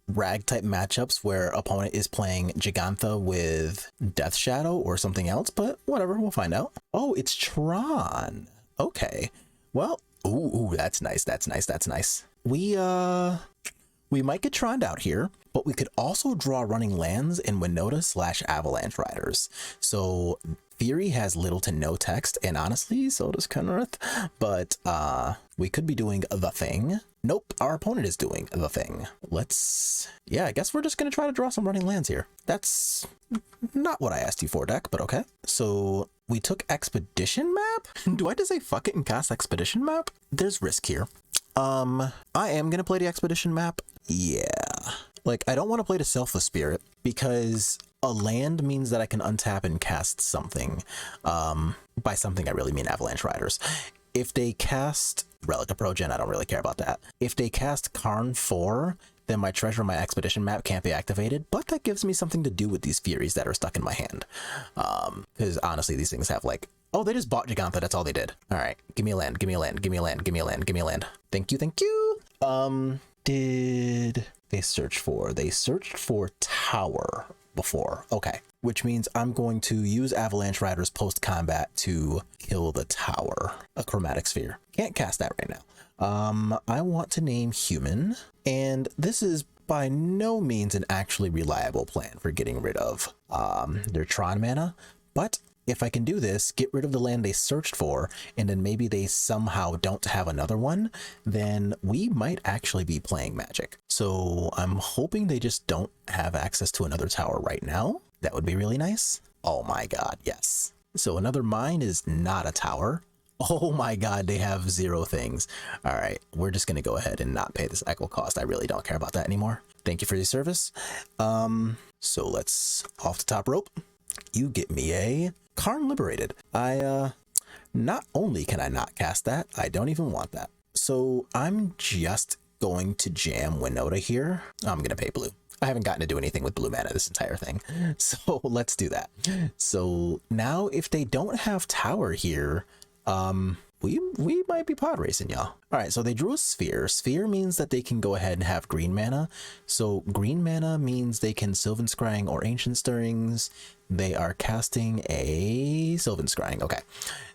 rag type matchups where opponent is playing Gigantha with Death Shadow or something else, but whatever. We'll find out. Oh, it's Tron. Okay. Well, ooh, that's nice. That's nice. That's nice. We might get Troned out here, but we could also draw running lands in Winota / Avalanche Riders. So Fury has little to no text, and honestly, so does Kenrith, but we could be doing the thing. Nope, our opponent is doing the thing. Yeah, I guess we're just going to try to draw some running lands here. That's not what I asked you for, deck, but okay. So we took Expedition Map? Do I just say fuck it and cast Expedition Map? There's risk here. I am going to play the Expedition Map. Yeah. Like, I don't want to play the Selfless Spirit because a land means that I can untap and cast something. By something, I really mean Avalanche Riders. If they cast Relic of Progen, I don't really care about that. If they cast Karn 4, then my Treasure on my Expedition Map can't be activated, but that gives me something to do with these Furies that are stuck in my hand. Because honestly, these things have like, oh, they just bought Gigantha, that's all they did. All right, give me a land, give me a land, give me a land, give me a land, give me a land. Thank you, thank you. Did they search for? They searched for Tower before. Okay, which means I'm going to use Avalanche Riders post-combat to kill the tower, a Chromatic Sphere. Can't cast that right now. I want to name Human, and this is by no means an actually reliable plan for getting rid of their Tron mana, but if I can do this, get rid of the land they searched for, and then maybe they somehow don't have another one, then we might actually be playing Magic. So I'm hoping they just don't have access to another tower right now. That would be really nice. Oh my god, yes. So another mine is not a tower. Oh my god, they have 0 things. All right, we're just going to go ahead and not pay this equal cost. I really don't care about that anymore. Thank you for your service. So let's, off the top rope, you get me a Karn Liberated. Not only can I not cast that, I don't even want that. So I'm just going to jam Winota here. I'm going to pay blue. I haven't gotten to do anything with blue mana this entire thing. So let's do that. So now if they don't have tower here, we might be pod racing, y'all. All right, so they drew a Sphere. Sphere means that they can go ahead and have green mana. So green mana means they can Sylvan Scrying or Ancient Stirrings. They are casting a Sylvan Scrying. Okay,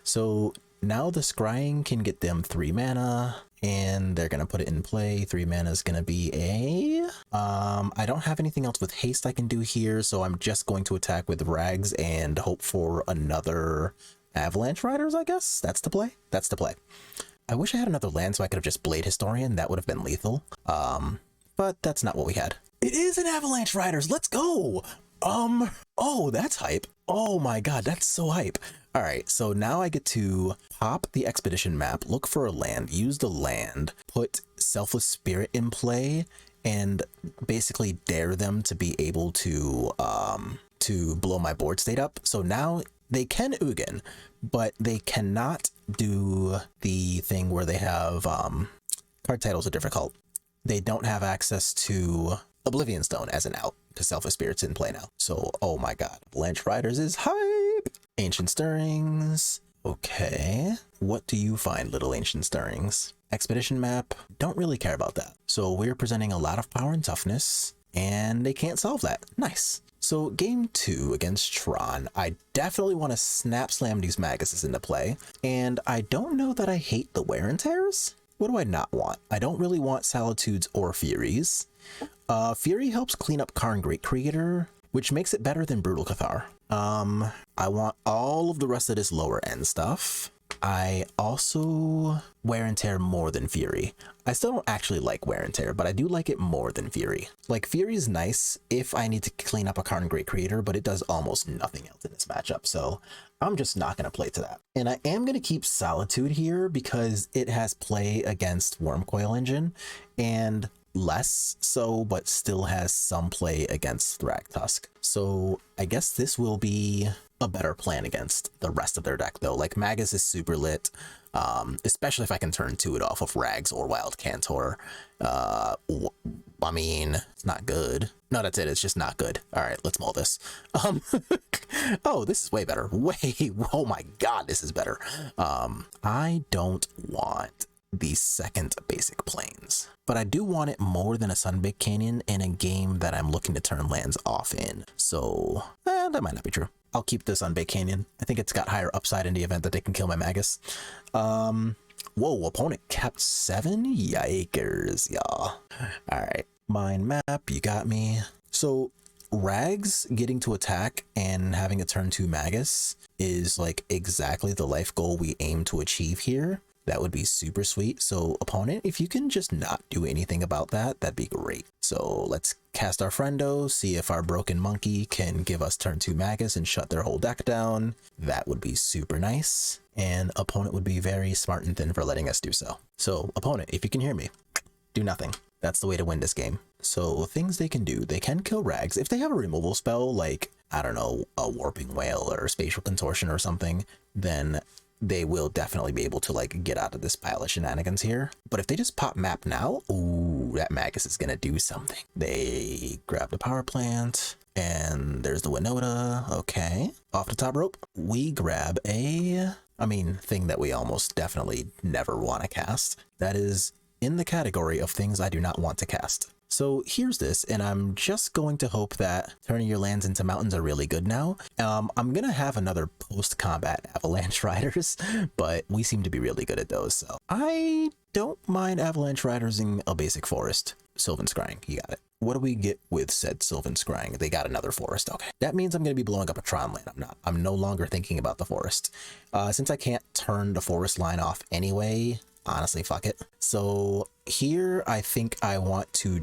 so now the Scrying can get them 3 mana, and they're gonna put it in play. 3 mana is gonna be a I don't have anything else with haste I can do here, so I'm just going to attack with Rags and hope for another Avalanche Riders, I guess. That's the play. That's the play. I wish I had another land so I could have just Blade Historian. That would have been lethal. But that's not what we had. It is an Avalanche Riders. Let's go. Oh, that's hype. Oh my god, that's so hype. All right, so now I get to pop the expedition map, look for a land, use the land, put Selfless Spirit in play, and basically dare them to be able to blow my board state up. So now they can Ugin, but they cannot do the thing where they have card titles are difficult. They don't have access to Oblivion Stone as an out because Selfless Spirit's in play now. So, oh my god, Blanche Riders is hype. Ancient Stirrings. Okay, what do you find, little Ancient Stirrings? Expedition map, don't really care about that. So we're presenting a lot of power and toughness, and they can't solve that. Nice. So game 2 against Tron, I definitely want to snap slam these Maguses into play, and I don't know that I hate the wear and tears. What do I not want? I don't really want Solitudes or Furies. Fury helps clean up Karn Great Creator, which makes it better than Brutal Cathar. I want all of the rest of this lower end stuff. I also wear and tear more than Fury. I still don't actually like wear and tear, but I do like it more than Fury. Like, Fury is nice if I need to clean up a Karn Great Creator, but it does almost nothing else in this matchup, so I'm just not going to play to that. And I am going to keep Solitude here because it has play against Wormcoil Engine, and less so, but still has some play against Thragtusk. So I guess this will be a better plan against the rest of their deck, though. Like, Magus is super lit, especially if I can turn 2 it off of Rags or Wild Cantor. I mean, it's not good. No, that's it. It's just not good. All right, let's mull this. Oh, this is way better. Oh my god, this is better. I don't want the second basic plains, but I do want it more than a Sunbaked Canyon in a game that I'm looking to turn lands off in. So that might not be true. I'll keep this Sunbaked Canyon. I think it's got higher upside in the event that they can kill my Magus. Whoa, opponent kept 7? Yikers, y'all. All right, mind map, you got me. So Rags getting to attack and having a turn 2 Magus is like exactly the life goal we aim to achieve here. That would be super sweet. So opponent, if you can just not do anything about that, that'd be great. So let's cast our friendo, see if our broken monkey can give us turn 2 Magus and shut their whole deck down. That would be super nice. And opponent would be very smart and thin for letting us do so. So opponent, if you can hear me, do nothing. That's the way to win this game. So things they can do, they can kill Rags. If they have a removal spell, like, I don't know, a Warping Whale or Spatial Contortion or something, then they will definitely be able to like get out of this pile of shenanigans here. But if they just pop map now, ooh, that Magus is gonna do something. They grab the power plant, and there's the Winota. Okay, off the top rope, we grab a, thing that we almost definitely never want to cast. That is in the category of things I do not want to cast. So here's this, and I'm just going to hope that turning your lands into mountains are really good now. I'm going to have another post-combat Avalanche Riders, but we seem to be really good at those, so I don't mind Avalanche Riders-ing a basic forest. Sylvan Scrying, you got it. What do we get with said Sylvan Scrying? They got another forest. Okay, that means I'm going to be blowing up a Tron land. I'm no longer thinking about the forest. Since I can't turn the forest line off anyway, honestly, fuck it. So here, I think I want to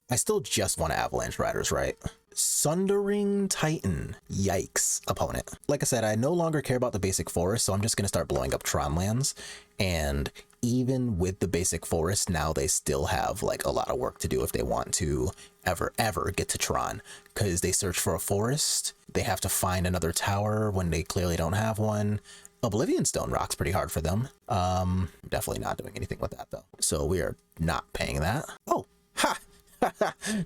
I still just want Avalanche Riders, right? Sundering Titan. Yikes, opponent. Like I said, I no longer care about the basic forest, so I'm just going to start blowing up Tron lands. And even with the basic forest, now they still have like a lot of work to do if they want to ever get to Tron. Because they search for a forest, they have to find another tower when they clearly don't have one. Oblivion Stone rocks pretty hard for them. Definitely not doing anything with that though. So we are not paying that. Oh, ha!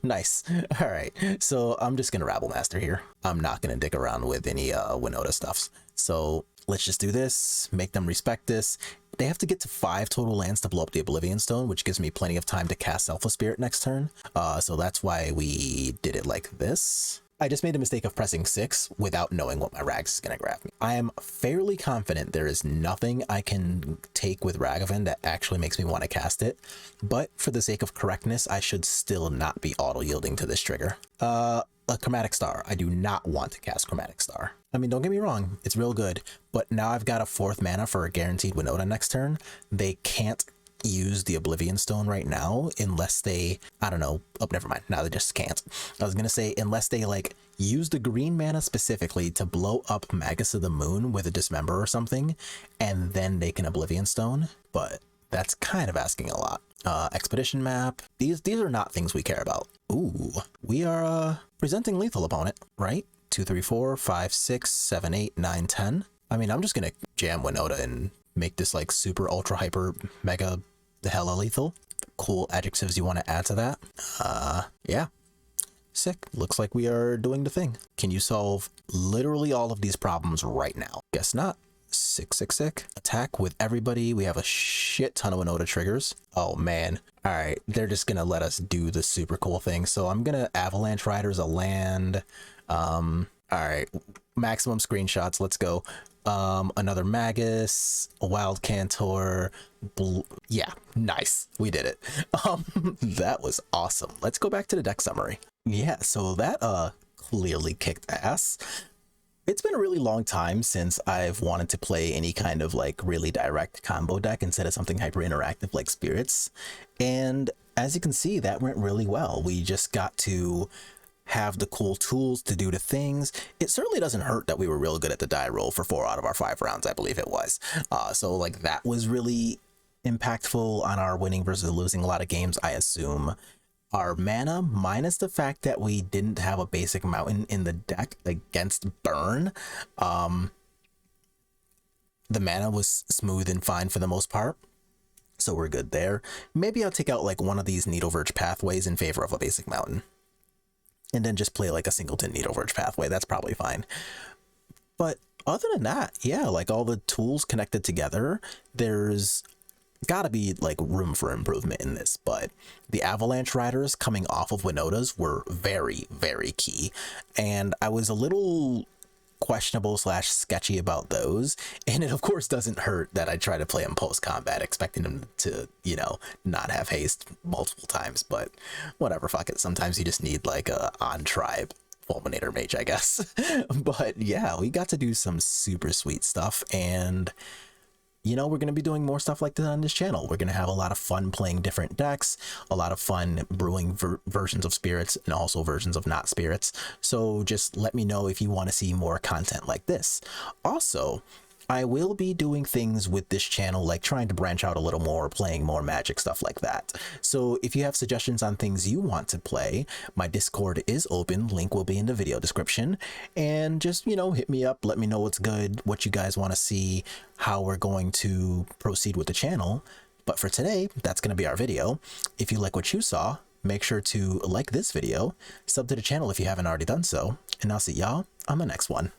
Nice. All right. So I'm just going to Rabble Master here. I'm not going to dick around with any Winota stuffs. So let's just do this, make them respect this. They have to get to 5 total lands to blow up the Oblivion Stone, which gives me plenty of time to cast Selfless Spirit next turn. So that's why we did it like this. I just made a mistake of pressing 6 without knowing what my Rags is going to grab me. I am fairly confident there is nothing I can take with Ragavan that actually makes me want to cast it, but for the sake of correctness, I should still not be auto-yielding to this trigger. A Chromatic Star. I do not want to cast Chromatic Star. Don't get me wrong, it's real good, but now I've got a 4th mana for a guaranteed Winota next turn. They can't use the Oblivion Stone right now unless they, I don't know, oh, never mind, now they just can't. I was gonna say unless they like use the green mana specifically to blow up Magus of the Moon with a Dismember or something, and then make an Oblivion Stone, but that's kind of asking a lot. Expedition map. These are not things we care about. Ooh, we are presenting lethal opponent, right? 2, 3, 4, 5, 6, 7, 8, 9, 10. I mean, I'm just gonna jam Winota and make this like super ultra hyper mega hella lethal. Cool adjectives you want to add to that? Yeah. Sick. Looks like we are doing the thing. Can you solve literally all of these problems right now? Guess not. Sick. Attack with everybody. We have a shit ton of Winota triggers. Oh man. All right. They're just going to let us do the super cool thing. So I'm going to Avalanche Riders a land. All right. Maximum screenshots. Let's go. Another Magus, a Wild Cantor. Yeah, nice. We did it. That was awesome. Let's go back to the deck summary. Yeah, so that clearly kicked ass. It's been a really long time since I've wanted to play any kind of like really direct combo deck instead of something hyper interactive like Spirits. And as you can see, that went really well. We just got to have the cool tools to do the things. It certainly doesn't hurt that we were real good at the die roll for 4 out of our 5 rounds, I believe it was. So like that was really impactful on our winning versus losing a lot of games, I assume. Our mana, minus the fact that we didn't have a basic mountain in the deck against burn, the mana was smooth and fine for the most part, so we're good there. Maybe I'll take out like one of these Needleverge pathways in favor of a basic mountain, and then just play like a singleton Needleverge pathway. That's probably fine. But other than that, yeah, like all the tools connected together, there's gotta be like room for improvement in this, but the Avalanche Riders coming off of Winota's were very, very key, and I was a little questionable / sketchy about those, and it of course doesn't hurt that I try to play them post combat expecting them to, you know, not have haste multiple times, but whatever, fuck it. Sometimes you just need like a on tribe Fulminator Mage, I guess. But yeah, we got to do some super sweet stuff, and you know, we're going to be doing more stuff like that on this channel. We're going to have a lot of fun playing different decks, a lot of fun brewing versions of Spirits and also versions of not Spirits. So just let me know if you want to see more content like this. Also, I will be doing things with this channel, like trying to branch out a little more, playing more Magic, stuff like that. So if you have suggestions on things you want to play, my Discord is open. Link will be in the video description. And just, you know, hit me up. Let me know what's good, what you guys want to see, how we're going to proceed with the channel. But for today, that's going to be our video. If you like what you saw, make sure to like this video, sub to the channel if you haven't already done so, and I'll see y'all on the next one.